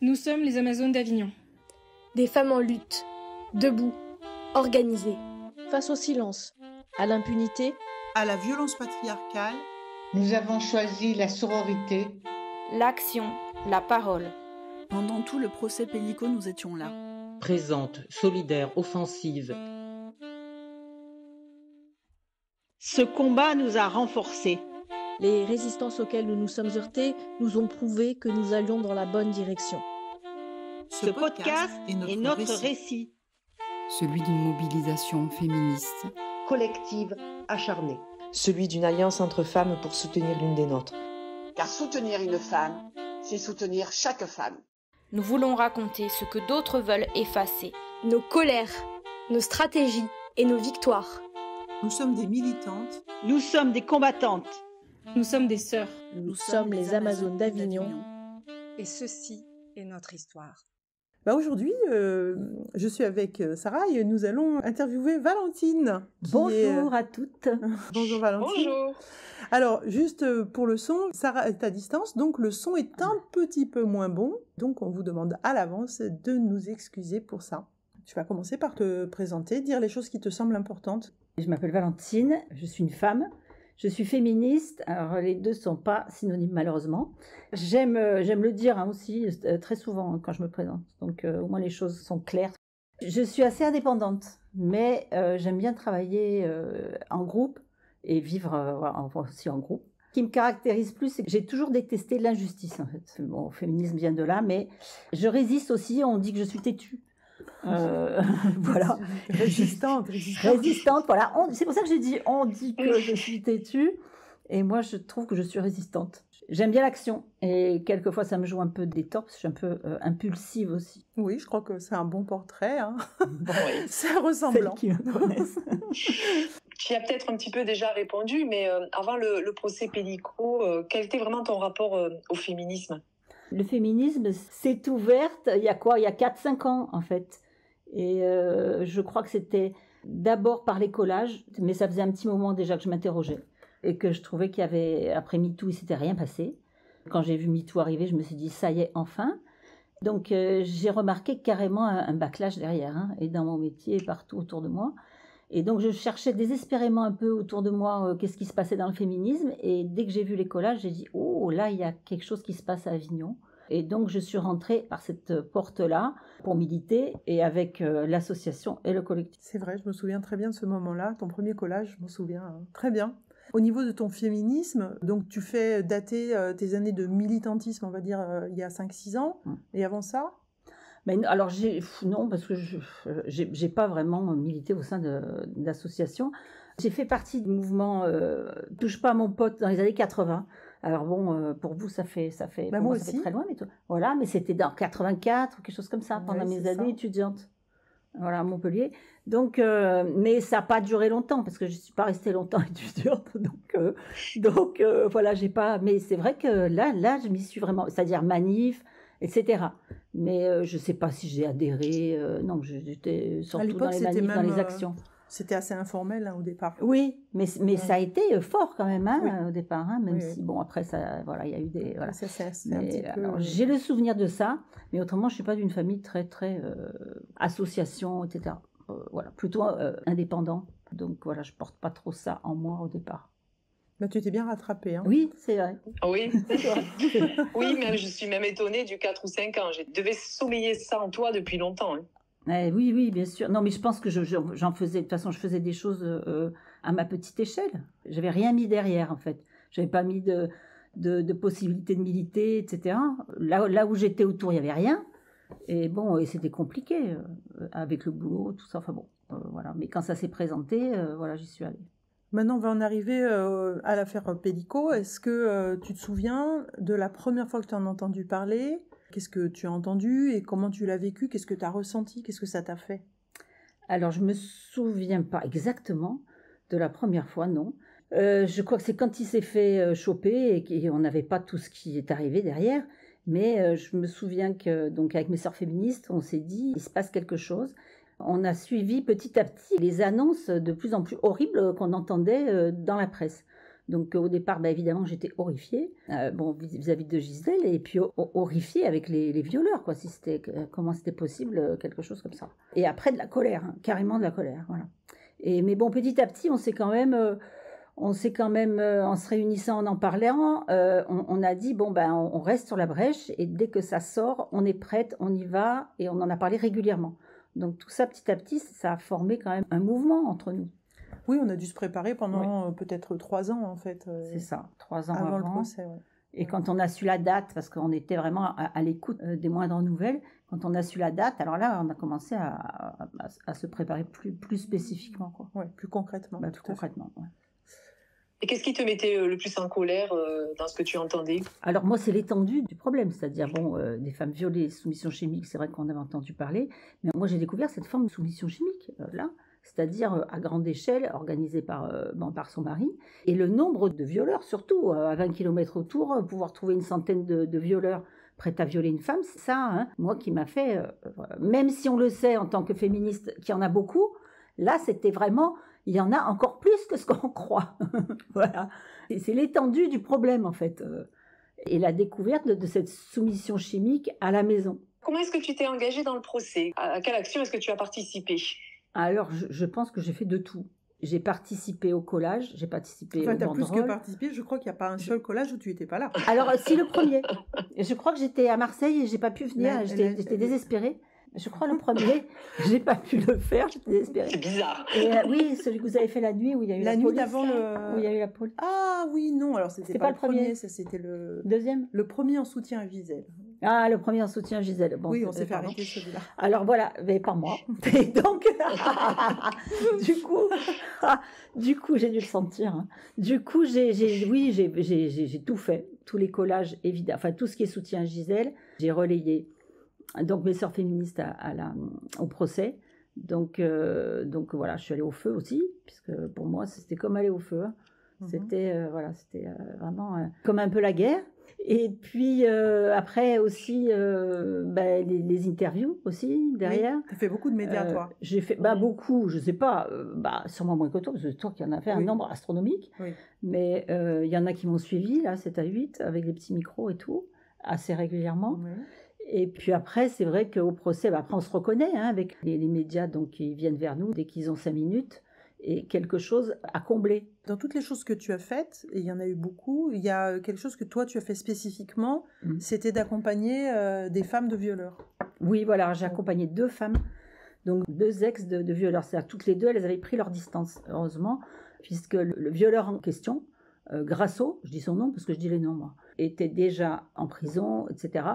Nous sommes les Amazones d'Avignon. Des femmes en lutte, debout, organisées. Face au silence, à l'impunité, à la violence patriarcale. Nous avons choisi la sororité, l'action, la parole. Pendant tout le procès Pellico, nous étions là. Présente, solidaire, offensive. Ce combat nous a renforcés. Les résistances auxquelles nous nous sommes heurtés nous ont prouvé que nous allions dans la bonne direction. Ce podcast est notre récit. Celui d'une mobilisation féministe. Collective, acharnée. Celui d'une alliance entre femmes pour soutenir l'une des nôtres. Car soutenir une femme, c'est soutenir chaque femme. Nous voulons raconter ce que d'autres veulent effacer. Nos colères, nos stratégies et nos victoires. Nous sommes des militantes. Nous sommes des combattantes. Nous sommes des sœurs. Nous sommes les Amazones d'Avignon. Et ceci est notre histoire. Aujourd'hui, je suis avec Sarah et nous allons interviewer Valentine. Bonjour à toutes. Bonjour Valentine. Bonjour. Alors, juste pour le son, Sarah est à distance, donc le son est un petit peu moins bon. Donc, on vous demande à l'avance de nous excuser pour ça. Tu vas commencer par te présenter, dire les choses qui te semblent importantes. Je m'appelle Valentine, je suis une femme. Je suis féministe, alors les deux ne sont pas synonymes malheureusement. J'aime le dire aussi très souvent quand je me présente, donc au moins les choses sont claires. Je suis assez indépendante, mais j'aime bien travailler en groupe et vivre aussi en groupe. Ce qui me caractérise plus, c'est que j'ai toujours détesté l'injustice en fait. Bon, le féminisme vient de là, mais je résiste aussi, on dit que je suis têtue. Voilà, résistante, voilà. C'est pour ça que j'ai dit, on dit que je suis têtue, et moi je trouve que je suis résistante. J'aime bien l'action, et quelquefois ça me joue un peu des torts, parce que je suis un peu impulsive aussi. Oui, je crois que c'est un bon portrait, hein. Bon, oui. C'est ressemblant. Celles qui me connaissent. Tu y as peut-être un petit peu déjà répondu, mais avant le procès Pellico, quel était vraiment ton rapport au féminisme ? Le féminisme s'est ouverte il y a 4-5 ans en fait. Et je crois que c'était d'abord par les collages, mais ça faisait un petit moment déjà que je m'interrogeais. Et que je trouvais qu'il y avait, après MeToo, il ne s'était rien passé. Quand j'ai vu MeToo arriver, je me suis dit, ça y est, enfin. Donc j'ai remarqué carrément un backlash derrière, hein, et dans mon métier, et partout autour de moi. Et donc je cherchais désespérément un peu autour de moi qu'est-ce qui se passait dans le féminisme. Et dès que j'ai vu les collages, j'ai dit, oh là, il y a quelque chose qui se passe à Avignon. Et donc je suis rentrée par cette porte-là pour militer, et avec l'association et le collectif. C'est vrai, je me souviens très bien de ce moment-là, ton premier collage, je m'en souviens très bien. Au niveau de ton féminisme, donc tu fais dater tes années de militantisme, on va dire, il y a 5-6 ans, et avant ça ? Mais alors non, parce que j'ai pas vraiment milité au sein d'associations. J'ai fait partie du mouvement Touche pas à mon pote dans les années 80. Alors bon, pour vous ça fait moi aussi. Ça fait très loin, mais voilà, mais c'était dans 84 ou quelque chose comme ça, pendant mes années étudiantes. Voilà, à Montpellier. Donc, mais ça n'a pas duré longtemps parce que je suis pas restée longtemps étudiante. Donc voilà, j'ai pas. Mais c'est vrai que là, je m'y suis vraiment, c'est-à-dire manif, etc. Mais je sais pas si j'ai adhéré. Non, j'étais surtout dans les manifs, dans les actions. C'était assez informel au départ. Oui, mais ça a été fort quand même au départ, hein, même si bon après ça, voilà, il y a eu des voilà. J'ai le souvenir de ça, mais autrement je suis pas d'une famille très association, etc. Voilà, plutôt indépendant. Donc voilà, je porte pas trop ça en moi au départ. Bah, tu t'es bien rattrapée, hein. Oui, c'est vrai. Oui, c'est vrai. Oui, mais je suis même étonnée du 4 ou 5 ans. Je devais sommeiller ça en toi depuis longtemps. Hein. Oui, bien sûr. Non, mais je pense que j'en faisais. De toute façon, je faisais des choses à ma petite échelle. J'avais rien mis derrière, en fait. J'avais pas mis de possibilité de militer, etc. Là où j'étais autour, il y avait rien. Et bon, et c'était compliqué avec le boulot, tout ça. Enfin bon, voilà. Mais quand ça s'est présenté, voilà, j'y suis allée. Maintenant, on va en arriver à l'affaire Pellico. Est-ce que tu te souviens de la première fois que tu en as entendu parler ? Qu'est-ce que tu as entendu et comment tu l'as vécu ? Qu'est-ce que tu as ressenti ? Qu'est-ce que ça t'a fait ? Alors, je me souviens pas exactement de la première fois, non. Je crois que c'est quand il s'est fait choper et qu'on n'avait pas tout ce qui est arrivé derrière. Mais je me souviens que, donc, avec mes sœurs féministes, on s'est dit, il se passe quelque chose. On a suivi petit à petit les annonces de plus en plus horribles qu'on entendait dans la presse. Donc au départ, évidemment, j'étais horrifiée, vis-à-vis de Gisèle, et puis horrifiée avec les violeurs, quoi, comment c'était possible, quelque chose comme ça. Et après de la colère, hein, carrément de la colère, voilà. Mais bon, petit à petit, on s'est quand même, en se réunissant, en parlant, on a dit, on reste sur la brèche, et dès que ça sort, on est prête, on y va, et on en a parlé régulièrement. Donc tout ça, petit à petit, ça a formé quand même un mouvement entre nous. Oui, on a dû se préparer pendant peut-être 3 ans, en fait. C'est ça, 3 ans avant le avant. procès, ouais. Et quand on a su la date, parce qu'on était vraiment à l'écoute des moindres nouvelles, quand on a su la date, alors là, on a commencé à se préparer plus spécifiquement, quoi. Ouais, plus concrètement. Plus concrètement, ouais. Et qu'est-ce qui te mettait le plus en colère dans ce que tu entendais? Alors moi, c'est l'étendue du problème, c'est-à-dire, des femmes violées, soumission chimique, c'est vrai qu'on avait entendu parler, mais moi, j'ai découvert cette forme de soumission chimique, là, c'est-à-dire à grande échelle, organisée par son mari, et le nombre de violeurs, surtout à 20 km autour, pouvoir trouver une centaine de violeurs prêts à violer une femme, c'est ça, hein, moi, qui m'a fait, même si on le sait en tant que féministe qu'il y en a beaucoup, là, c'était vraiment, il y en a encore plus que ce qu'on croit. Voilà. Et c'est l'étendue du problème, en fait, et la découverte de cette soumission chimique à la maison. Comment est-ce que tu t'es engagée dans le procès? À quelle action est-ce que tu as participé? Alors, je pense que j'ai fait de tout. J'ai participé au collage, j'ai participé au banderole. Enfin, t'as plus que participé, je crois qu'il n'y a pas un seul collage où tu n'étais pas là. Alors, si, le premier. Je crois que j'étais à Marseille et j'ai pas pu venir, j'étais désespérée. Je crois le premier, j'ai pas pu le faire, j'étais désespérée. C'est bizarre. Et, oui, celui que vous avez fait la nuit où il y a eu la police. La nuit d'avant le... Où il y a eu la police. Ah oui, non, alors c'était pas le premier, ça c'était le... Deuxième? Le premier en soutien à Gisèle. Ah, le premier en soutien à Gisèle. Bon, oui, on s'est fait arrêter celui-là. Alors voilà, mais pas moi. Et donc, du coup, j'ai dû le sentir. Hein. Du coup, j'ai tout fait, tous les collages, évidemment, enfin tout ce qui est soutien à Gisèle, j'ai relayé. Donc mes sœurs féministes au procès. Donc voilà, je suis allée au feu aussi, puisque pour moi, c'était comme aller au feu. Hein. C'était vraiment comme un peu la guerre. Et puis après aussi les interviews aussi derrière. Oui, tu as fait beaucoup de médias, toi. J'ai fait beaucoup, je sais pas, sûrement moins que toi, parce que toi qui en as fait un nombre astronomique. Oui. Mais il y en a qui m'ont suivi, là, 7 à 8, avec des petits micros et tout, assez régulièrement. Oui. Et puis après, c'est vrai qu'au procès, après on se reconnaît avec les médias donc, qui viennent vers nous dès qu'ils ont 5 minutes. Et quelque chose à combler. Dans toutes les choses que tu as faites, et il y en a eu beaucoup, il y a quelque chose que toi tu as fait spécifiquement, c'était d'accompagner des femmes de violeurs. Oui, voilà, j'ai accompagné 2 femmes, donc 2 ex de violeurs. C'est-à-dire toutes les 2, elles avaient pris leur distance, heureusement, puisque le violeur en question, Grasso, je dis son nom parce que je dis les noms moi, était déjà en prison, etc.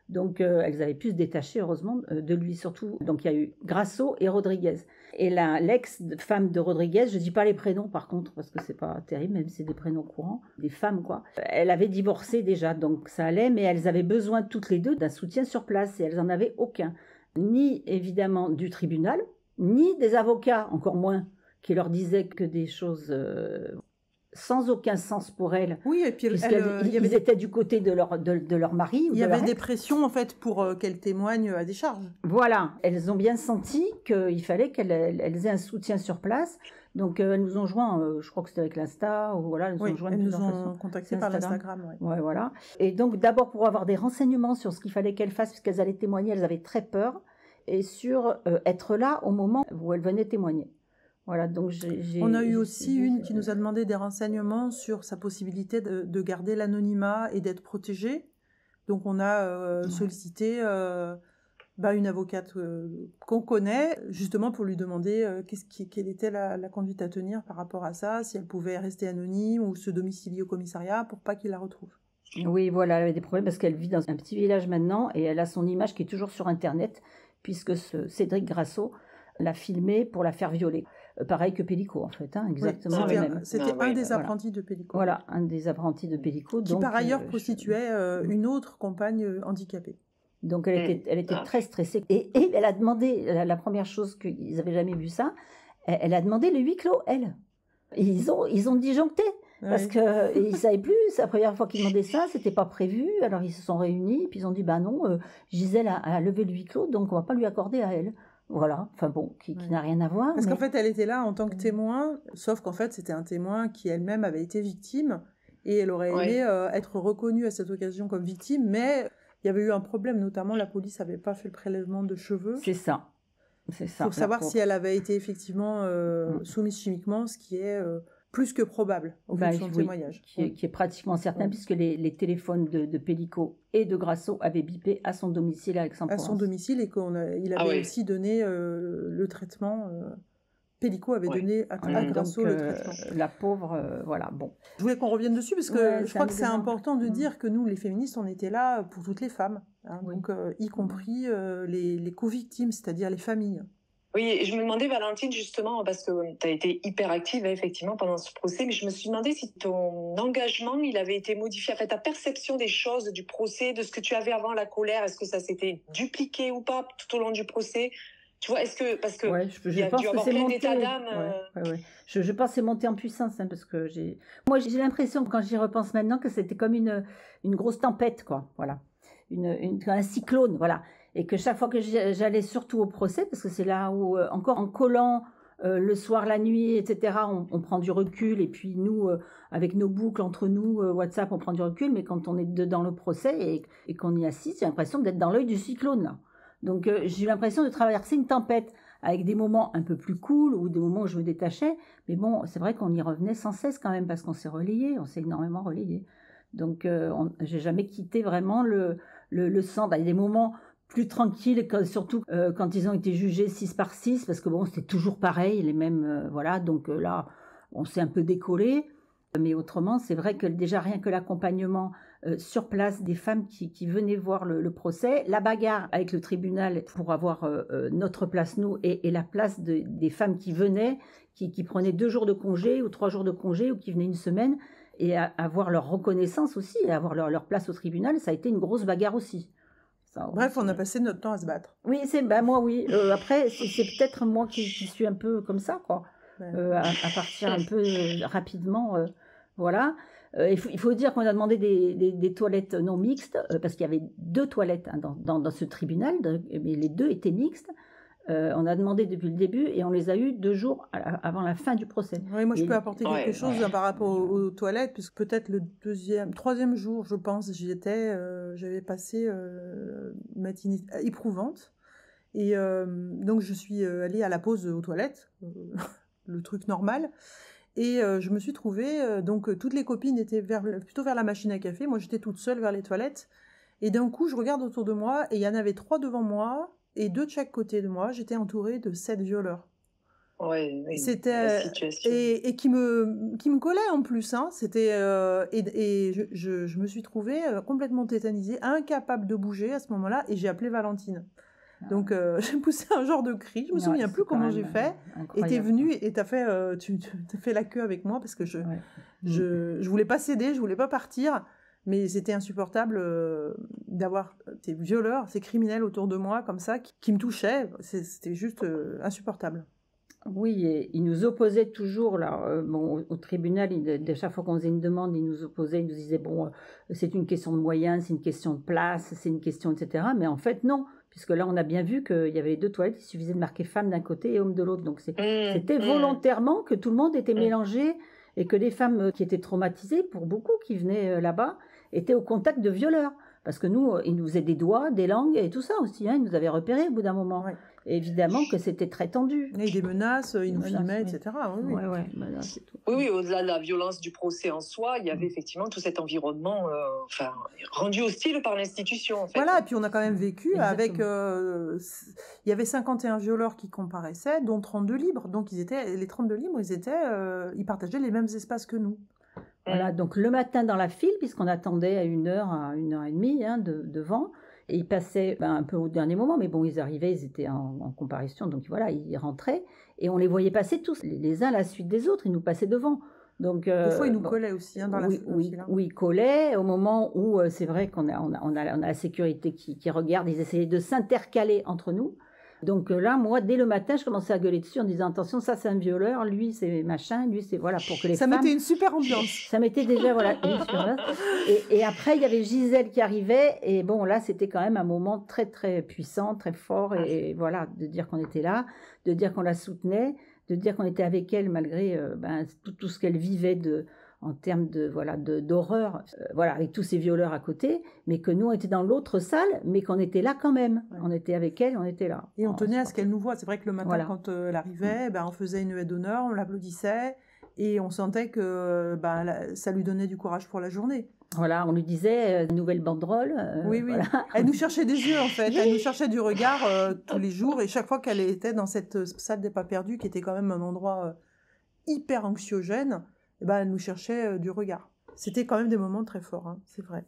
Donc elles avaient pu se détacher heureusement de lui surtout. Donc il y a eu Grasso et Rodriguez. Et l'ex-femme de Rodriguez, je dis pas les prénoms par contre parce que c'est pas terrible, même si c'est des prénoms courants, des femmes quoi. Elle avait divorcé déjà donc ça allait, mais elles avaient besoin toutes les 2 d'un soutien sur place et elles en avaient aucun. Ni évidemment du tribunal, ni des avocats, encore moins, qui leur disaient que des choses... sans aucun sens pour elles. Oui, et puis ils étaient du côté de leur mari. Il y avait des pressions en fait pour qu'elles témoignent à des charges. Voilà, elles ont bien senti qu'il fallait qu'elles aient un soutien sur place. Donc elles nous ont joint, je crois que c'était avec l'Insta, ou voilà, elles nous ont contactés par l'Instagram. Ouais, voilà. Et donc d'abord pour avoir des renseignements sur ce qu'il fallait qu'elles fassent, puisqu'elles allaient témoigner, elles avaient très peur, et sur être là au moment où elles venaient témoigner. Voilà, donc on a eu aussi une qui nous a demandé des renseignements sur sa possibilité de garder l'anonymat et d'être protégée. Donc on a sollicité une avocate qu'on connaît, justement pour lui demander quelle était la conduite à tenir par rapport à ça, si elle pouvait rester anonyme ou se domicilier au commissariat pour pas qu'il la retrouve. Oui, voilà, elle avait des problèmes parce qu'elle vit dans un petit village maintenant et elle a son image qui est toujours sur Internet, puisque Cédric Grasso l'a filmée pour la faire violer. Pareil que Pellico, en fait, exactement le même. C'était un des apprentis de Pellico. Voilà, un des apprentis de Pellico. Qui, par ailleurs, prostituait une autre compagne handicapée. Donc, elle était très stressée. Et elle a demandé, la première chose qu'ils n'avaient jamais vu ça, elle a demandé le huis clos, elle. Et ils ont disjoncté. Parce qu'ils ne savaient plus, c'est la première fois qu'ils demandaient ça, c'était pas prévu. Alors, ils se sont réunis, puis ils ont dit, non, Gisèle a levé le huis clos, donc on ne va pas lui accorder à elle. Voilà, enfin bon, qui n'a rien à voir. Parce qu'en fait, elle était là en tant que témoin, sauf qu'en fait, c'était un témoin qui elle-même avait été victime, et elle aurait aimé être reconnue à cette occasion comme victime, mais il y avait eu un problème, notamment la police n'avait pas fait le prélèvement de cheveux. C'est ça. Pour savoir si elle avait été effectivement soumise chimiquement, ce qui est plus que probable au vu de son témoignage. Qui est pratiquement certain, puisque les téléphones de Pellico et de Grasso avaient bipé à son domicile à Aix-en-Provence. À son domicile, et qu'il avait aussi donné le traitement. Pellico avait donné à Grasso le traitement. La pauvre, voilà, bon. Je voulais qu'on revienne dessus, parce que je crois que c'est important de dire que nous, les féministes, on était là pour toutes les femmes, hein, donc y compris les co-victimes, c'est-à-dire les familles. Oui, et je me demandais, Valentine, justement, parce que tu as été hyper active, effectivement, pendant ce procès, mais je me suis demandé si ton engagement, il avait été modifié, en fait, ta perception des choses, du procès, de ce que tu avais avant la colère, est-ce que ça s'était dupliqué ou pas tout au long du procès? Tu vois, est-ce que, parce que il y a dû avoir plein d'états d'âme. Je pense que c'est monté en puissance, hein, parce que moi, j'ai l'impression, quand j'y repense maintenant, que c'était comme une grosse tempête, quoi, voilà. Un cyclone, voilà. Et que chaque fois que j'allais surtout au procès, parce que c'est là où, encore en collant le soir, la nuit, etc., on prend du recul, et puis nous, avec nos boucles entre nous, WhatsApp, on prend du recul, mais quand on est dans le procès et qu'on y assiste, j'ai l'impression d'être dans l'œil du cyclone, là. Donc j'ai eu l'impression de traverser une tempête, avec des moments un peu plus cool, ou des moments où je me détachais, mais bon, c'est vrai qu'on y revenait sans cesse quand même, parce qu'on s'est énormément relayé. Donc j'ai jamais quitté vraiment le sang. Il y a des moments plus tranquille, surtout quand ils ont été jugés 6 par 6, parce que bon, c'était toujours pareil, les mêmes, voilà, donc là, on s'est un peu décollé, mais autrement, c'est vrai que déjà rien que l'accompagnement sur place des femmes qui venaient voir le procès, la bagarre avec le tribunal pour avoir notre place, nous, et la place des femmes qui venaient, qui prenaient 2 jours de congé ou 3 jours de congé, ou qui venaient une semaine, et avoir leur reconnaissance aussi, et avoir leur place au tribunal, ça a été une grosse bagarre aussi. Bref, on a passé notre temps à se battre. Oui, moi, oui. Après, c'est peut-être moi qui suis un peu comme ça, quoi. À partir un peu rapidement, voilà. Il faut dire qu'on a demandé des toilettes non mixtes, parce qu'il y avait 2 toilettes dans ce tribunal, mais les 2 étaient mixtes. On a demandé depuis le début, et on les a eu 2 jours avant la fin du procès. Oui, moi je peux apporter quelque chose par rapport aux toilettes, puisque peut-être le 3e jour, je pense, j'avais passé une matinée éprouvante, et donc je suis allée à la pause aux toilettes, le truc normal, et je me suis trouvée, donc toutes les copines étaient plutôt vers la machine à café, moi j'étais toute seule vers les toilettes, et d'un coup je regarde autour de moi, et il y en avait 3 devant moi, et 2 de chaque côté de moi, j'étais entourée de 7 violeurs. Oui, c'était et qui me collaient en plus, hein. C'était et je me suis trouvée complètement tétanisée, incapable de bouger à ce moment-là, et j'ai appelé Valentine. Donc j'ai poussé un genre de cri, je me souviens plus comment j'ai fait, et t'es venue et t'as fait tu t'as fait la queue avec moi, parce que je voulais pas céder, je voulais pas partir. Mais c'était insupportable d'avoir ces violeurs, ces criminels autour de moi comme ça, qui me touchaient. C'était juste insupportable. Oui, et ils nous opposaient toujours là, au tribunal. De chaque fois qu'on faisait une demande, ils nous opposaient, ils nous disaient c'est une question de moyens, c'est une question de place, c'est une question, etc. Mais en fait non, puisque là on a bien vu qu'il y avait les 2 toilettes, il suffisait de marquer femme d'un côté et homme de l'autre. Donc c'était volontairement que tout le monde était mélangé, et que les femmes qui étaient traumatisées, pour beaucoup qui venaient là-bas, étaient au contact de violeurs. Parce que nous, ils nous faisaient des doigts, des langues et tout ça aussi. Hein, ils nous avaient repérés au bout d'un moment. Ouais. Et évidemment que c'était très tendu. Et des menaces, ils nous filmaient, etc. Oui, c'est tout. Oui, au-delà de la violence du procès en soi, il y avait effectivement tout cet environnement rendu hostile par l'institution. En fait. Voilà, et puis on a quand même vécu avec... il y avait 51 violeurs qui comparaissaient, dont 32 libres. Donc les 32 libres, ils partageaient les mêmes espaces que nous. Voilà, donc le matin dans la file, puisqu'on attendait à 1h30 hein, devant, et ils passaient un peu au dernier moment, mais bon, ils arrivaient, ils étaient en comparution, donc voilà, ils rentraient, et on les voyait passer tous, les uns à la suite des autres, ils nous passaient devant. Donc, des fois, ils nous collaient aussi dans la file. Oui, ils collaient, au moment où c'est vrai qu'on a la sécurité qui regarde, ils essayaient de s'intercaler entre nous. Donc là, moi, dès le matin, je commençais à gueuler dessus en disant attention, ça c'est un violeur, lui c'est machin, lui c'est voilà pour que les ça femmes. Ça mettait une super ambiance. Ça mettait déjà voilà une super ambiance. Et après, il y avait Gisèle qui arrivait et bon là, c'était quand même un moment très très puissant, très fort et voilà de dire qu'on était là, de dire qu'on la soutenait, de dire qu'on était avec elle malgré tout ce qu'elle vivait en termes de voilà d'horreur, voilà avec tous ces violeurs à côté, mais que nous on était dans l'autre salle, mais qu'on était là quand même. Ouais. On était avec elle, on était là. Et on tenait à ce qu'elle nous voie. C'est vrai que le matin quand elle arrivait, on faisait une haie d'honneur, on l'applaudissait et on sentait que ça lui donnait du courage pour la journée. Voilà, on lui disait nouvelle banderole. Oui. Voilà. Elle nous cherchait des yeux en fait, elle nous cherchait du regard tous les jours et chaque fois qu'elle était dans cette salle des pas perdus qui était quand même un endroit hyper anxiogène. Elle nous cherchait du regard. C'était quand même des moments très forts, hein, c'est vrai.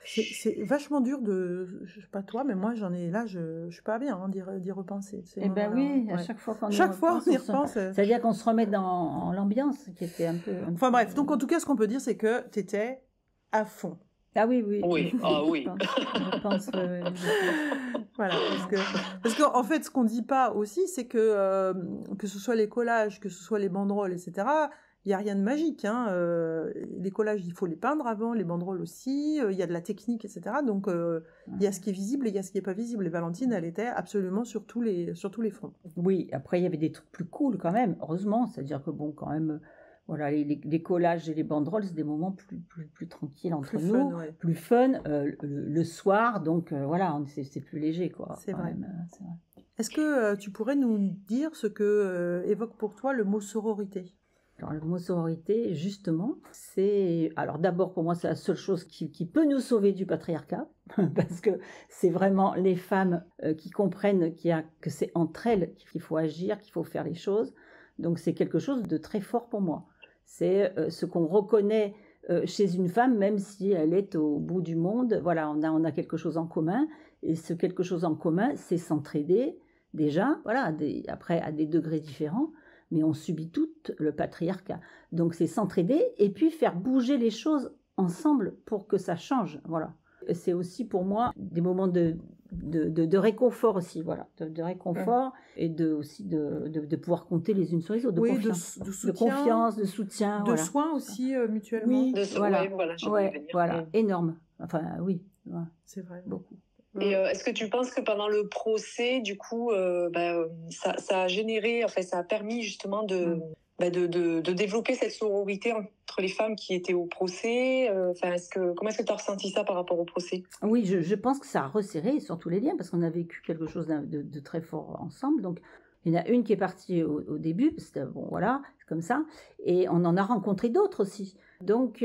C'est vachement dur de... Je sais pas toi, mais moi, je suis pas bien d'y repenser. Eh ben oui, à chaque fois qu'on y repense... C'est-à-dire qu'on se remet dans l'ambiance qui était un peu... Enfin bref, donc en tout cas, ce qu'on peut dire, c'est que tu étais à fond. Ah oui, oui. Oui, ah oui. Je pense voilà, parce qu'en fait, ce qu'on dit pas aussi, c'est que ce soit les collages, que ce soit les banderoles, etc., il n'y a rien de magique. Hein. Les collages, il faut les peindre avant, les banderoles aussi, il y a de la technique, etc. Donc, il y a ce qui est visible et il y a ce qui n'est pas visible. Et Valentine, elle était absolument sur tous les fronts. Oui, après, il y avait des trucs plus cool quand même, heureusement. C'est-à-dire que, bon, quand même, voilà, les collages et les banderoles, c'est des moments plus tranquilles entre nous, plus fun. Le soir, donc, voilà, c'est plus léger, quoi. C'est vrai. C'est vrai. Est-ce que tu pourrais nous dire ce que évoque pour toi le mot sororité ? Alors, le mot sororité, justement, c'est... Alors, d'abord, pour moi, c'est la seule chose qui peut nous sauver du patriarcat, parce que c'est vraiment les femmes qui comprennent que c'est entre elles qu'il faut agir, qu'il faut faire les choses. Donc, c'est quelque chose de très fort pour moi. C'est ce qu'on reconnaît chez une femme, même si elle est au bout du monde. Voilà, on a quelque chose en commun, et ce quelque chose en commun, c'est s'entraider, déjà, voilà, après, à des degrés différents, mais on subit tout le patriarcat. Donc c'est s'entraider et puis faire bouger les choses ensemble pour que ça change. Voilà. C'est aussi pour moi des moments de réconfort aussi, voilà, de réconfort et aussi de pouvoir compter les unes sur les autres, de confiance, de confiance, de soutien, de soins aussi mutuellement. Oui, voilà, voilà, énorme. Enfin oui, ouais. C'est vrai, beaucoup. Et est-ce que tu penses que pendant le procès, du coup, ça a généré, enfin, ça a permis justement de développer cette sororité entre les femmes qui étaient au procès. Comment est-ce que tu as ressenti ça par rapport au procès ? Oui, je pense que ça a resserré surtout les liens parce qu'on a vécu quelque chose de très fort ensemble. Donc, il y en a une qui est partie au début, parce que bon, voilà, c'est comme ça, et on en a rencontré d'autres aussi. Donc,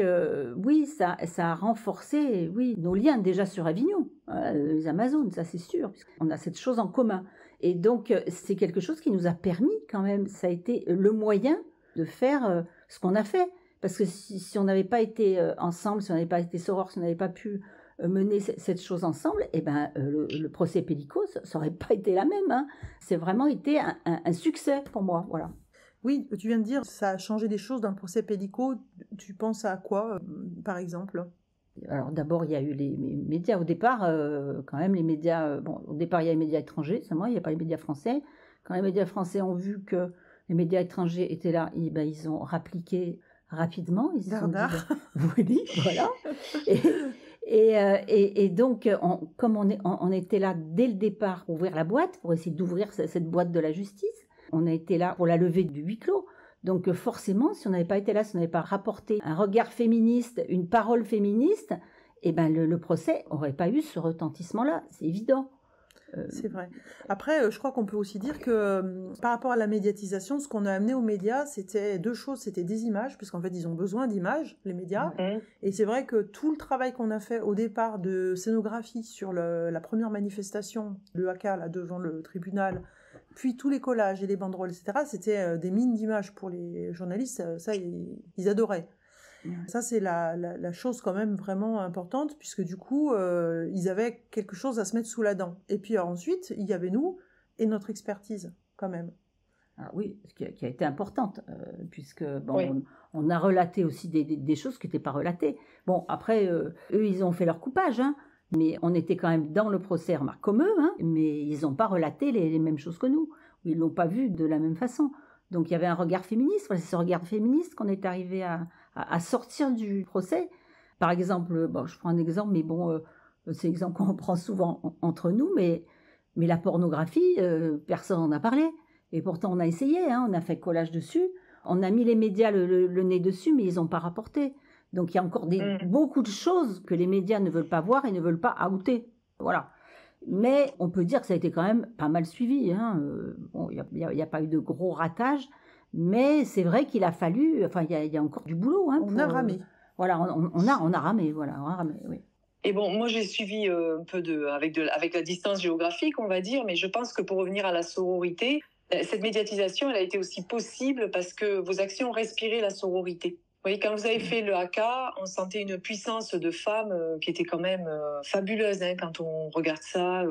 oui, ça a renforcé, oui, nos liens déjà sur Avignon, les Amazones, ça c'est sûr, puisqu'on a cette chose en commun. Et donc, c'est quelque chose qui nous a permis quand même, ça a été le moyen de faire ce qu'on a fait. Parce que si on n'avait pas été ensemble, si on n'avait pas été soror, si on n'avait pas pu mener cette chose ensemble, eh ben, le procès Pellico, ça n'aurait pas été la même. Hein. C'est vraiment été un succès pour moi, voilà. Oui, tu viens de dire, ça a changé des choses dans le procès Pellico. Tu penses à quoi, par exemple ? Alors d'abord, il y a eu les médias. Au départ, quand même, les médias... au départ, il y a les médias étrangers, c'est moi, il n'y a pas les médias français. Quand les médias français ont vu que les médias étrangers étaient là, ils ont rappliqué rapidement. Ils se sont dit, oui, voilà. Et donc, comme on était là dès le départ pour ouvrir la boîte, pour essayer d'ouvrir cette boîte de la justice, on a été là pour la levée du huis clos. Donc forcément, si on n'avait pas été là, si on n'avait pas rapporté un regard féministe, une parole féministe, eh ben le procès n'aurait pas eu ce retentissement-là, c'est évident. C'est vrai. Après, je crois qu'on peut aussi dire que par rapport à la médiatisation, ce qu'on a amené aux médias, c'était deux choses. C'était des images, puisqu'en fait, ils ont besoin d'images, les médias. Mm-hmm. Et c'est vrai que tout le travail qu'on a fait au départ de scénographie sur la première manifestation, le haka, là, devant le tribunal, puis tous les collages et les banderoles, etc., c'était des mines d'images pour les journalistes. Ça, ils adoraient. Ça, c'est la chose quand même vraiment importante, puisque du coup, ils avaient quelque chose à se mettre sous la dent. Et puis ensuite, il y avait nous et notre expertise, quand même. Ah oui, qui a été importante, puisque on a relaté aussi des choses qui n'étaient pas relatées. Bon, après, eux, ils ont fait leur coupage, hein, Mais on était quand même dans le procès, remarque, comme eux, hein, mais ils n'ont pas relaté les mêmes choses que nous. Ils ne l'ont pas vu de la même façon. Donc il y avait un regard féministe. Voilà, c'est ce regard féministe qu'on est arrivé à sortir du procès. Par exemple, bon, je prends un exemple, mais bon, c'est l'exemple qu'on prend souvent entre nous, mais la pornographie, personne n'en a parlé. Et pourtant, on a essayé, hein, on a fait collage dessus, on a mis les médias le nez dessus, mais ils n'ont pas rapporté. Donc il y a encore beaucoup de choses que les médias ne veulent pas voir et ne veulent pas outer. Voilà. Mais on peut dire que ça a été quand même pas mal suivi. Hein. Bon, il n'y a pas eu de gros ratages, mais c'est vrai qu'il a fallu... Enfin, il y a encore du boulot. Hein, on a ramé. Voilà, on a ramé, voilà, on a ramé, oui. Et bon, moi j'ai suivi un peu avec la distance géographique, on va dire, mais je pense que pour revenir à la sororité, cette médiatisation, elle a été aussi possible parce que vos actions respiraient la sororité. Vous voyez, quand vous avez fait le haka, on sentait une puissance de femmes qui était quand même fabuleuse, hein, quand on regarde ça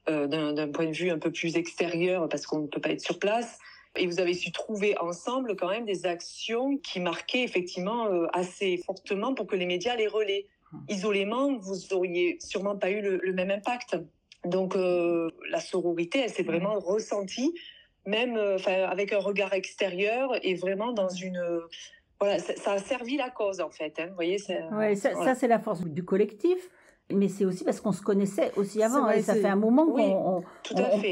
d'un point de vue un peu plus extérieur, parce qu'on ne peut pas être sur place. Et vous avez su trouver ensemble quand même des actions qui marquaient effectivement assez fortement pour que les médias les relaient. Isolément, vous n'auriez sûrement pas eu le même impact. Donc la sororité, elle s'est vraiment ressentie, même avec un regard extérieur et vraiment dans une... Voilà, ça a servi la cause en fait. Hein, vous voyez, ouais, ça c'est la force du collectif. Mais c'est aussi parce qu'on se connaissait aussi avant. Vrai, ça fait un moment qu'on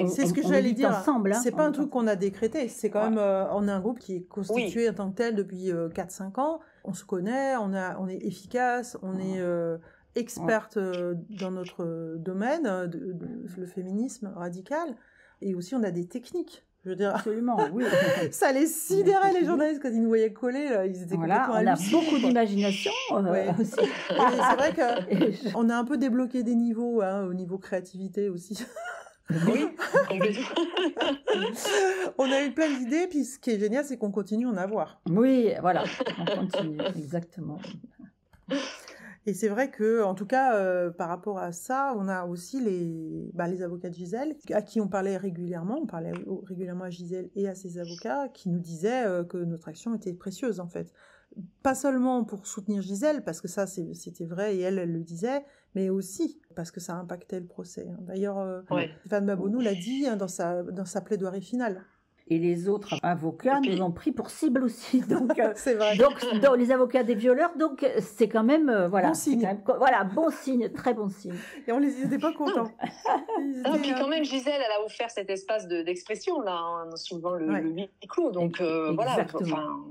c'est ce que j'allais dire. Ensemble. Hein, c'est pas un truc qu'on a décrété. C'est quand même, on a un groupe qui est constitué en tant que tel depuis 4-5 ans. On se connaît, on est efficace, on est experte dans notre domaine, le féminisme radical. Et aussi, on a des techniques. Je veux dire, absolument, oui. Ça les sidérait les journalistes quand ils nous voyaient coller, là, ils étaient complètement hallucinés. On a beaucoup d'imagination aussi. C'est vrai qu'on a un peu débloqué des niveaux, hein, au niveau créativité aussi. Oui, complètement. On a eu plein d'idées, puis ce qui est génial, c'est qu'on continue à en avoir. Oui, voilà, on continue, exactement. Et c'est vrai que, en tout cas, par rapport à ça, on a aussi les avocats de Gisèle, à qui on parlait régulièrement. On parlait régulièrement à Gisèle et à ses avocats, qui nous disaient que notre action était précieuse, en fait. Pas seulement pour soutenir Gisèle, parce que ça, c'était vrai, et elle le disait, mais aussi parce que ça impactait le procès. D'ailleurs, Stéphane Babounou l'a dit dans sa plaidoirie finale. Et les autres avocats nous ont pris pour cible aussi. Donc, c'est vrai. Donc, les avocats des violeurs, donc c'est quand même voilà. Bon signe. Voilà, bon signe, très bon signe. Et on les était pas contents. Non, puis quand même, Gisèle, elle a offert cet espace d'expression là, en soulevant le huis clos. Donc voilà.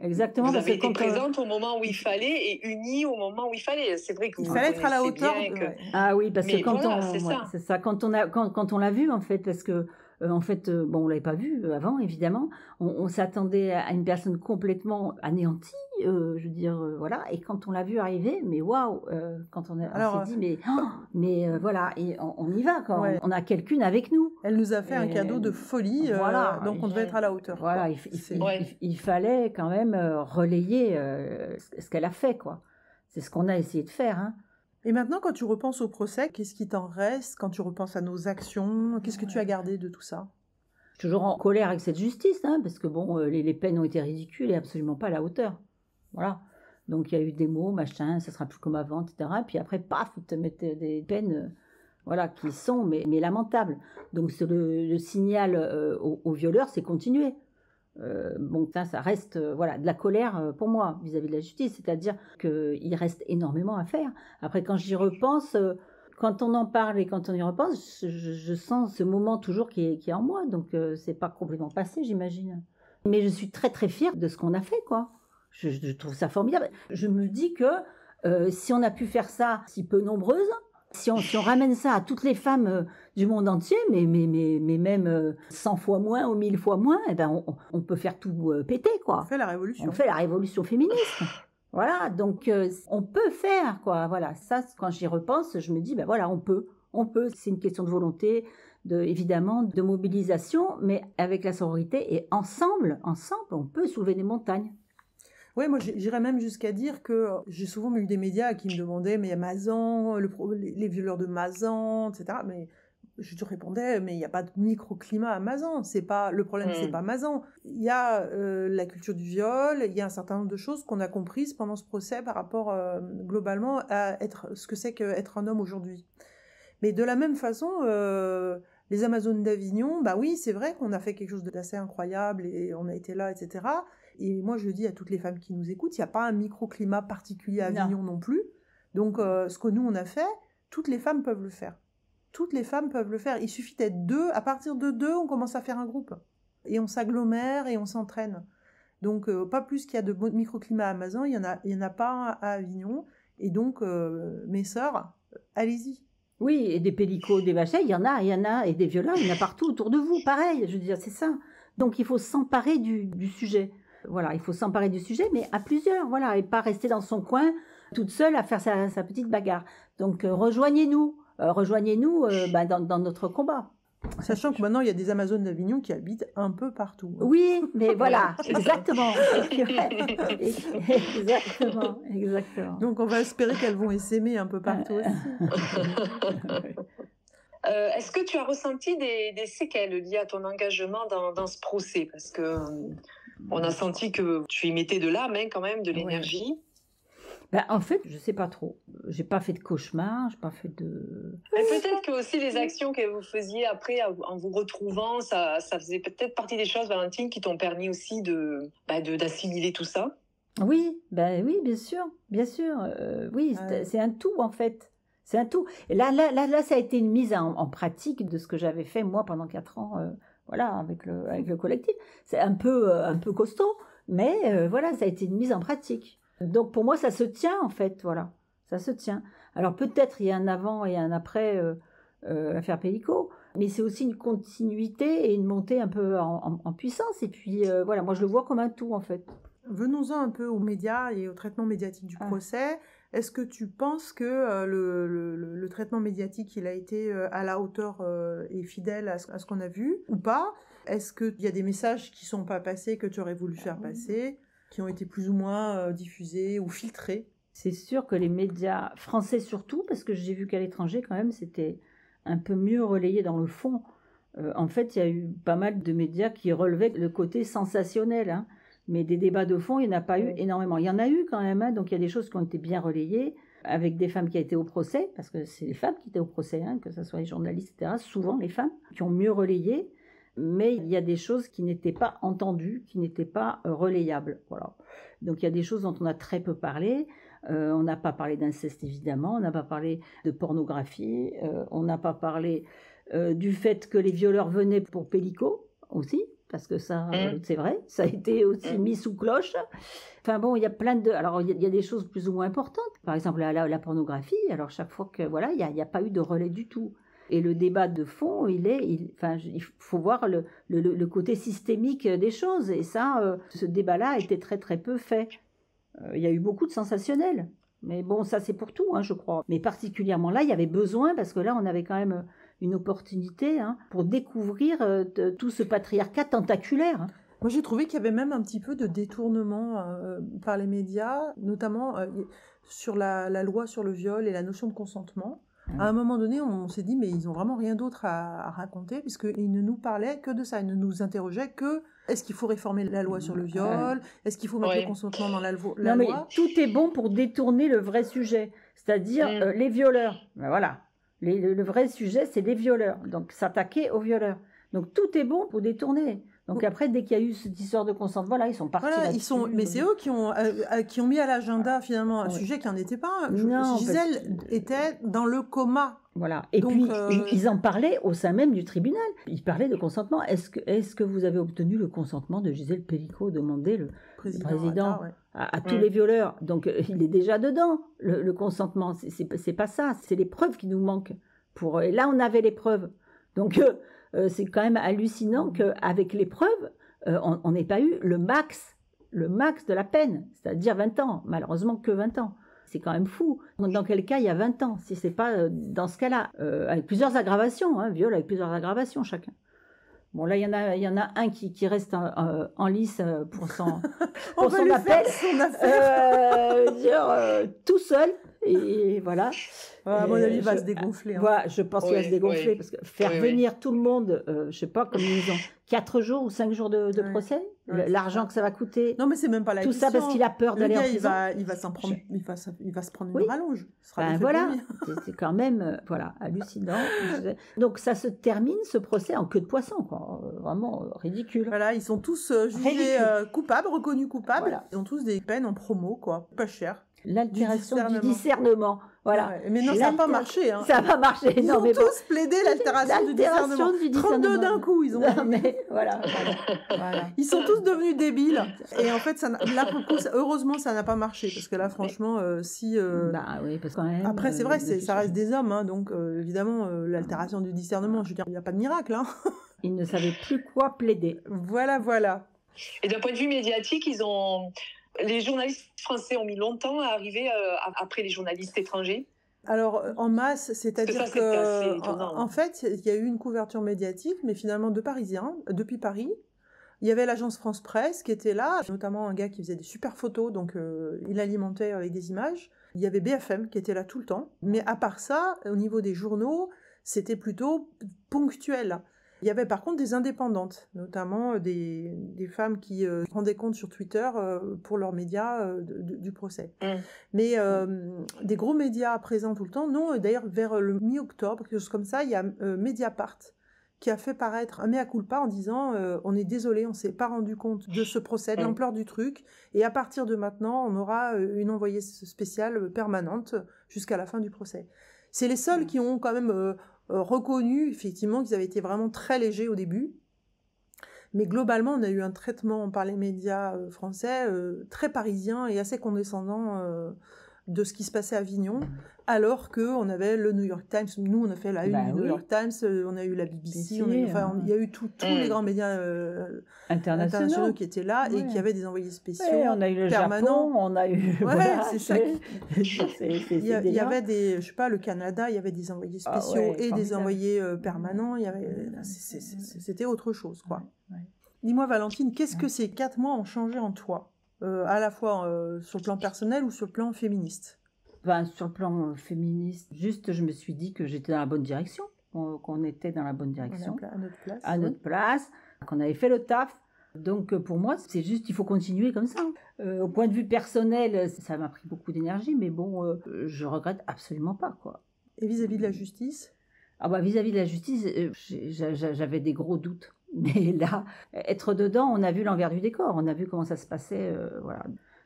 Exactement. Vous avez été présente au moment où il fallait et unie au moment où il fallait. C'est vrai que il fallait être à la hauteur. Ah oui, parce que c'est ça. Quand on l'a vu en fait, parce que en fait, bon, on l'avait pas vu avant, évidemment. On s'attendait à une personne complètement anéantie, je veux dire, voilà. Et quand on l'a vu arriver, mais waouh, quand on s'est dit, mais voilà, et on y va, quoi. On a quelqu'une avec nous. Elle nous a fait un cadeau de folie, voilà, donc on devait être à la hauteur. Voilà, il fallait quand même relayer ce qu'elle a fait, quoi. C'est ce qu'on a essayé de faire, hein. Et maintenant, quand tu repenses au procès, qu'est-ce qui t'en reste? Quand tu repenses à nos actions, qu'est-ce que tu as gardé de tout ça? Je suis toujours en colère avec cette justice, hein, parce que bon, les peines ont été ridicules et absolument pas à la hauteur. Voilà. Donc il y a eu des mots, machin, ça sera plus comme avant, etc. Et puis après, paf, ils te mettent des peines, voilà, qui sont mais lamentables. Donc le signal aux violeurs, c'est continuer. Bon, ça reste voilà, de la colère pour moi vis-à-vis de la justice, c'est-à-dire qu'il reste énormément à faire. Après, quand j'y repense, quand on en parle et quand on y repense, je sens ce moment toujours qui est en moi, donc c'est pas complètement passé, j'imagine. Mais je suis très très fière de ce qu'on a fait, quoi. Je trouve ça formidable. Je me dis que si on a pu faire ça si peu nombreuses, si on ramène ça à toutes les femmes du monde entier, mais même 100 fois moins ou 1000 fois moins, eh ben on peut faire tout péter, quoi. On fait la révolution. On fait la révolution féministe. Voilà, donc on peut faire, quoi. Voilà, ça, quand j'y repense, je me dis, ben voilà, on peut. C'est une question de volonté, évidemment, de mobilisation, mais avec la sororité et ensemble, on peut soulever des montagnes. Oui, moi j'irais même jusqu'à dire que j'ai souvent eu des médias qui me demandaient, mais il y a Mazan, les violeurs de Mazan, etc. Mais je te répondais, mais il n'y a pas de microclimat à Mazan. Le problème, c'est pas Mazan. Il y a la culture du viol, il y a un certain nombre de choses qu'on a comprises pendant ce procès par rapport globalement à ce que c'est qu'être un homme aujourd'hui. Mais de la même façon, les Amazones d'Avignon, bah oui, c'est vrai qu'on a fait quelque chose d'assez incroyable et on a été là, etc. Et moi, je dis à toutes les femmes qui nous écoutent, il n'y a pas un microclimat particulier à Avignon non plus. Donc, ce que nous, on a fait, toutes les femmes peuvent le faire. Toutes les femmes peuvent le faire. Il suffit d'être 2. À partir de 2, on commence à faire un groupe. Et on s'agglomère et on s'entraîne. Donc, pas plus qu'il y a de microclimats à Amazon, il y en a pas à Avignon. Et donc, mes sœurs, allez-y. Oui, et des pélicots, des vachets, il y en a, et des violeurs, il y en a partout autour de vous, pareil, je veux dire, c'est ça. Donc, il faut s'emparer du sujet. Voilà, il faut s'emparer du sujet, mais à plusieurs, voilà, et pas rester dans son coin, toute seule, à faire sa petite bagarre. Donc, rejoignez-nous dans notre combat. Sachant que maintenant, il y a des Amazones d'Avignon qui habitent un peu partout. Oui, mais voilà, exactement. Exactement. Donc, on va espérer qu'elles vont essaimer un peu partout aussi. Est-ce que tu as ressenti des séquelles liées à ton engagement dans ce procès? Parce que on a senti que tu y mettais de l'âme, quand même, de l'énergie. Ben, en fait, je sais pas trop. J'ai pas fait de cauchemar, j'ai pas fait de... Mais peut-être que aussi les actions que vous faisiez après, en vous retrouvant, ça faisait peut-être partie des choses, Valentine, qui t'ont permis aussi d'assimiler tout ça. Oui, oui, bien sûr. Oui, c'est un tout, en fait. C'est un tout. Et là, ça a été une mise en pratique de ce que j'avais fait, moi, pendant 4 ans, avec le collectif. C'est un peu costaud, mais voilà, ça a été une mise en pratique. Donc pour moi, ça se tient en fait, voilà, ça se tient. Alors peut-être il y a un avant et un après l'affaire Pélico, mais c'est aussi une continuité et une montée un peu en puissance. Et puis voilà, moi je le vois comme un tout en fait. Venons-en un peu aux médias et au traitement médiatique du procès. Est-ce que tu penses que le traitement médiatique, il a été à la hauteur et fidèle à ce qu'on a vu ou pas? Est-ce qu'il y a des messages qui ne sont pas passés, que tu aurais voulu faire passer, qui ont été plus ou moins diffusés ou filtrés? C'est sûr que les médias français surtout, parce que j'ai vu qu'à l'étranger quand même, c'était un peu mieux relayé dans le fond. En fait, il y a eu pas mal de médias qui relevaient le côté sensationnel, hein. Mais des débats de fond, il n'y en a pas eu énormément. Il y en a eu quand même, hein, donc il y a des choses qui ont été bien relayées, avec des femmes qui ont été au procès, parce que c'est les femmes qui étaient au procès, hein, que ce soit les journalistes, etc., souvent les femmes, qui ont mieux relayé. Mais il y a des choses qui n'étaient pas entendues, qui n'étaient pas relayables. Voilà. Donc il y a des choses dont on a très peu parlé. On n'a pas parlé d'inceste évidemment, on n'a pas parlé de pornographie, on n'a pas parlé du fait que les violeurs venaient pour Pélico aussi, parce que ça, c'est vrai, ça a été aussi mis sous cloche. Enfin bon, il y a plein de... Alors il y a des choses plus ou moins importantes. Par exemple la pornographie, alors chaque fois que... Voilà, il n'y a pas eu de relais du tout. Et le débat de fond, il faut voir le côté systémique des choses. Et ça, ce débat-là a été très très peu fait. Il y a eu beaucoup de sensationnels. Mais bon, ça c'est pour tout, hein, je crois. Mais particulièrement là, il y avait besoin, parce que là, on avait quand même une opportunité pour découvrir tout ce patriarcat tentaculaire. Moi, j'ai trouvé qu'il y avait même un petit peu de détournement par les médias, notamment sur la loi sur le viol et la notion de consentement. À un moment donné, on s'est dit, mais ils n'ont vraiment rien d'autre à raconter, puisqu'ils ne nous parlaient que de ça. Ils ne nous interrogeaient que, est-ce qu'il faut réformer la loi sur le viol? Est-ce qu'il faut mettre le consentement dans la loi? Non, mais tout est bon pour détourner le vrai sujet, c'est-à-dire les violeurs. Ben voilà. Le vrai sujet, c'est les violeurs. Donc, s'attaquer aux violeurs. Donc, tout est bon pour détourner. Donc après, dès qu'il y a eu cette histoire de consentement, là, ils sont partis là-dessus. Mais c'est eux qui ont mis à l'agenda, finalement, un sujet qui n'en était pas un. Non, Gisèle était dans le coma. Voilà. Et donc, puis, ils en parlaient au sein même du tribunal. Ils parlaient de consentement. Est-ce que vous avez obtenu le consentement de Gisèle Pélico, demandait le président à tous les violeurs? Donc, il est déjà dedans, le consentement. C'est pas ça. C'est les preuves qui nous manquent. Et là, on avait les preuves. Donc... c'est quand même hallucinant qu'avec les preuves, on n'ait pas eu le max de la peine, c'est-à-dire 20 ans. Malheureusement que 20 ans. C'est quand même fou. Dans quel cas il y a 20 ans, si ce n'est pas dans ce cas-là, avec plusieurs aggravations, hein, viol avec plusieurs aggravations chacun. Bon, là, il y en a un qui reste en lice pour son appel. Tout seul. Et voilà. À mon avis, il va se dégonfler. Hein. Voilà, je pense qu'il va se dégonfler. Parce que faire venir tout le monde, je sais pas, comme ils ont 4 jours ou 5 jours de procès, l'argent que ça va coûter. Non, mais c'est même pas la question. Tout ça parce qu'il a peur d'aller en prison. Il va s'en prendre, il va se prendre une rallonge. Voilà, c'est quand même hallucinant. Donc ça se termine, ce procès, en queue de poisson, quoi. Vraiment ridicule. Voilà, ils sont tous jugés coupables, reconnus coupables. Voilà. Ils ont tous des peines en promo, quoi. Pas cher. L'altération du discernement. Voilà. Ouais, mais non, ça n'a pas marché. Hein. Ça n'a pas marché. Ils ont tous plaidé l'altération du discernement. 32 d'un coup, ils ont. Non, mais voilà. Ils sont tous devenus débiles. Et en fait, là, pour le coup, heureusement, ça n'a pas marché. Parce que là, franchement, si. Bah oui, parce que quand même. Après, c'est vrai, ça reste des hommes. Hein, donc, évidemment, l'altération du discernement, je veux dire, il n'y a pas de miracle. Hein. Ils ne savaient plus quoi plaider. Voilà. Et d'un point de vue médiatique, les journalistes français ont mis longtemps à arriver après les journalistes étrangers. Alors, en masse, c'est-à-dire que en fait, il y a eu une couverture médiatique, mais finalement de Parisiens, depuis Paris. Il y avait l'agence France Presse qui était là, notamment un gars qui faisait des super photos, donc il alimentait avec des images. Il y avait BFM qui était là tout le temps. Mais à part ça, au niveau des journaux, c'était plutôt ponctuel. Il y avait par contre des indépendantes, notamment des femmes qui rendaient compte sur Twitter pour leurs médias du procès. Mais des gros médias présents tout le temps, non. D'ailleurs, vers le mi-octobre, quelque chose comme ça, il y a Mediapart qui a fait paraître un mea culpa en disant on est désolé, on s'est pas rendu compte de ce procès, de l'ampleur du truc, et à partir de maintenant, on aura une envoyée spéciale permanente jusqu'à la fin du procès. C'est les seuls qui ont quand même reconnu effectivement qu'ils avaient été vraiment très légers au début, mais globalement on a eu un traitement par les médias français très parisien et assez condescendant de ce qui se passait à Avignon, alors qu'on avait le New York Times, nous on a fait la une du New York Times, on a eu la BBC, il y a eu tous les grands médias internationaux qui étaient là et qui avaient des envoyés spéciaux on a eu le permanents. Japon, on a eu... c'est ça. Il y avait des, je sais pas, le Canada, il y avait des envoyés spéciaux et des envoyés permanents, c'était autre chose, quoi. Dis-moi Valentine, qu'est-ce que ces 4 mois ont changé en toi, à la fois sur le plan personnel ou sur le plan féministe? Sur le plan féministe, juste je me suis dit que j'étais dans la bonne direction, qu'on était dans la bonne direction, à notre place, qu'on avait fait le taf. Donc pour moi, c'est juste, il faut continuer comme ça. Au point de vue personnel, ça m'a pris beaucoup d'énergie, mais bon, je regrette absolument pas, quoi. Et vis-à-vis de la justice? Vis-à-vis de la justice, j'avais des gros doutes. Mais là, être dedans, on a vu l'envers du décor, on a vu comment ça se passait,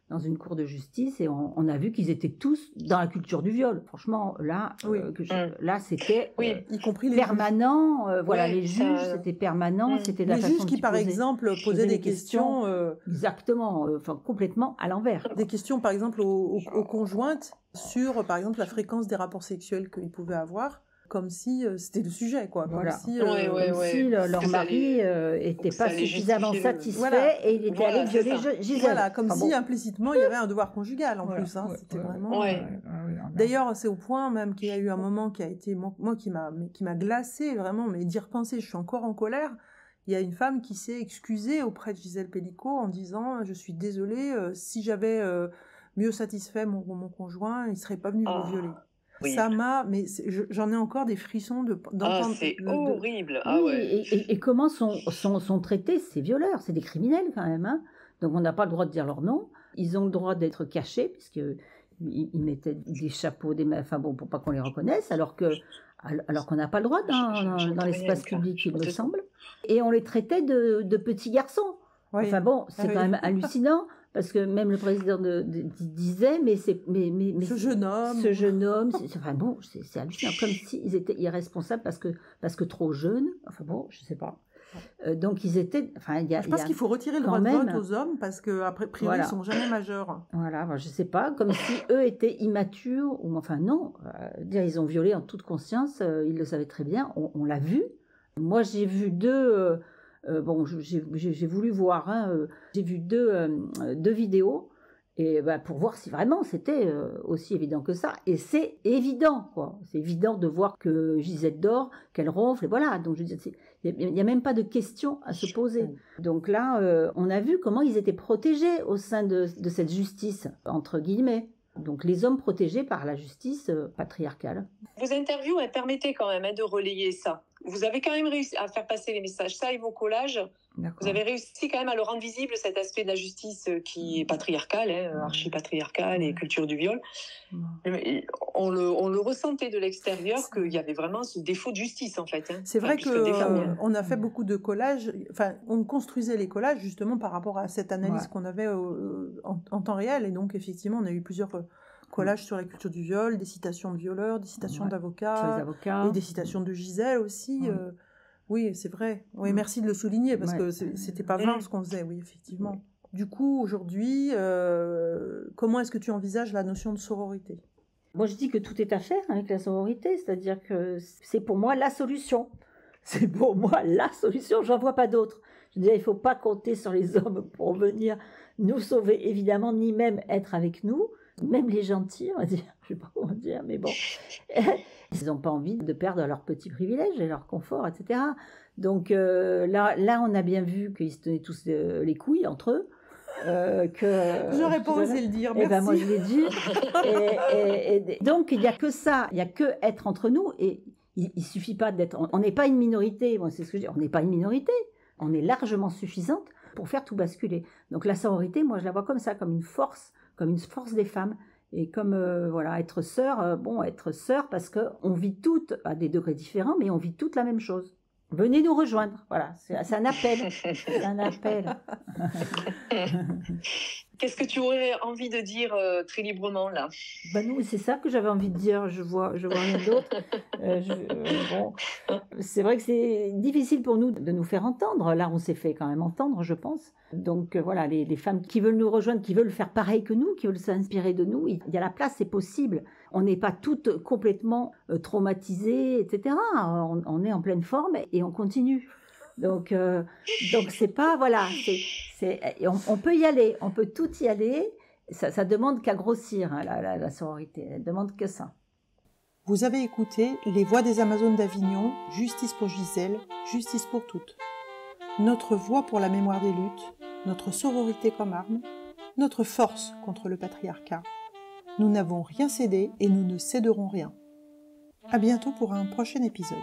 dans une cour de justice, et on a vu qu'ils étaient tous dans la culture du viol. Franchement, là, là c'était y compris les permanent. Les juges, c'était permanent. C'était la les façon juges qui, par exemple, posaient des questions exactement, complètement à l'envers. Des questions, par exemple, aux conjointes sur, par exemple, la fréquence des rapports sexuels qu'ils pouvaient avoir. Comme si c'était le sujet, quoi. Comme si, leur mari n'était pas suffisamment satisfait et il était allé violer Gisèle. Voilà, comme si implicitement il y avait un devoir conjugal en plus. Hein, c'était vraiment. D'ailleurs, c'est au point même qu'il y a eu un moment qui a été moi qui m'a glacée vraiment, mais d'y repenser, je suis encore en colère. Il y a une femme qui s'est excusée auprès de Gisèle Pellicot en disant je suis désolée, si j'avais mieux satisfait mon conjoint, il serait pas venu me violer. Ça m'a, mais j'en ai encore des frissons d'entendre. C'est horrible. Et comment sont traités ces violeurs? C'est des criminels quand même, hein. Donc on n'a pas le droit de dire leur nom. Ils ont le droit d'être cachés puisque ils mettaient des chapeaux, pour pas qu'on les reconnaisse, alors qu'on n'a pas le droit dans l'espace public, il me semble. Et on les traitait de petits garçons. C'est quand même hallucinant. Parce que même le président disait, mais ce jeune homme, c'est hallucinant, comme s'ils étaient irresponsables parce que trop jeunes. Je sais pas. Donc ils étaient. Je pense qu'il faut retirer le droit de vote aux hommes parce que après priori ils sont jamais majeurs. Voilà, je sais pas, comme si eux étaient immatures ou non. Ils ont violé en toute conscience, ils le savaient très bien. On l'a vu. Moi j'ai vu deux. J'ai voulu voir, j'ai vu deux vidéos et pour voir si vraiment c'était aussi évident que ça. Et c'est évident, quoi. C'est évident de voir que Gisèle dort, qu'elle ronfle, et voilà. Donc je veux dire, il n'y a même pas de question à se poser. Donc là, on a vu comment ils étaient protégés au sein de cette justice, entre guillemets. Donc les hommes protégés par la justice patriarcale. Vos interviews, elles permettaient quand même de relayer ça. Vous avez quand même réussi à faire passer les messages. Ça et vos collages, vous avez réussi quand même à le rendre visible, cet aspect de la justice qui est patriarcale, archi-patriarcale et culture du viol. On le ressentait de l'extérieur qu'il y avait vraiment ce défaut de justice, en fait. C'est vrai qu'on a fait beaucoup de collages. Enfin, on construisait les collages justement par rapport à cette analyse qu'on avait en temps réel. Et donc, effectivement, on a eu plusieurs collages sur la culture du viol, des citations de violeurs, des citations d'avocats, et des citations de Gisèle aussi. Oui, c'est vrai. Oui, merci de le souligner, parce que c'était pas vain ce qu'on faisait, oui, effectivement. Du coup, aujourd'hui, comment est-ce que tu envisages la notion de sororité ? Moi, je dis que tout est à faire avec la sororité, c'est-à-dire que c'est pour moi la solution. C'est pour moi la solution, j'en vois pas d'autre. Je veux dire, il ne faut pas compter sur les hommes pour venir nous sauver, évidemment, ni même être avec nous. Même les gentils, on va dire, je sais pas comment dire, mais bon, ils n'ont pas envie de perdre leurs petits privilèges et leur confort, etc. Donc là, on a bien vu qu'ils se tenaient tous les couilles entre eux. J'aurais pas osé le dire, merci. Ben moi je l'ai dit. Et donc il n'y a que ça, il n'y a que être entre nous, et il suffit pas d'être. On n'est pas une minorité, moi c'est ce que je dis, on n'est pas une minorité, on est largement suffisante pour faire tout basculer. Donc la sororité, moi je la vois comme ça, comme une force des femmes, et comme être sœur, être sœur parce qu'on vit toutes à des degrés différents, mais on vit toutes la même chose. Venez nous rejoindre, voilà, c'est un appel, c'est un appel. Qu'est-ce que tu aurais envie de dire très librement là ? Non, c'est ça que j'avais envie de dire, je vois rien d'autre. C'est vrai que c'est difficile pour nous de nous faire entendre, là on s'est fait quand même entendre, je pense. Donc voilà, les femmes qui veulent nous rejoindre, qui veulent faire pareil que nous, qui veulent s'inspirer de nous, il y a la place, c'est possible. On n'est pas toutes complètement traumatisées, etc. On est en pleine forme et on continue. Donc c'est pas, voilà, on peut y aller, on peut tout y aller. Ça demande qu'à grossir, hein, la sororité, elle demande que ça. Vous avez écouté Les Voix des Amazones d'Avignon, Justice pour Gisèle, Justice pour toutes. Notre voix pour la mémoire des luttes, notre sororité comme arme, notre force contre le patriarcat. Nous n'avons rien cédé et nous ne céderons rien. À bientôt pour un prochain épisode.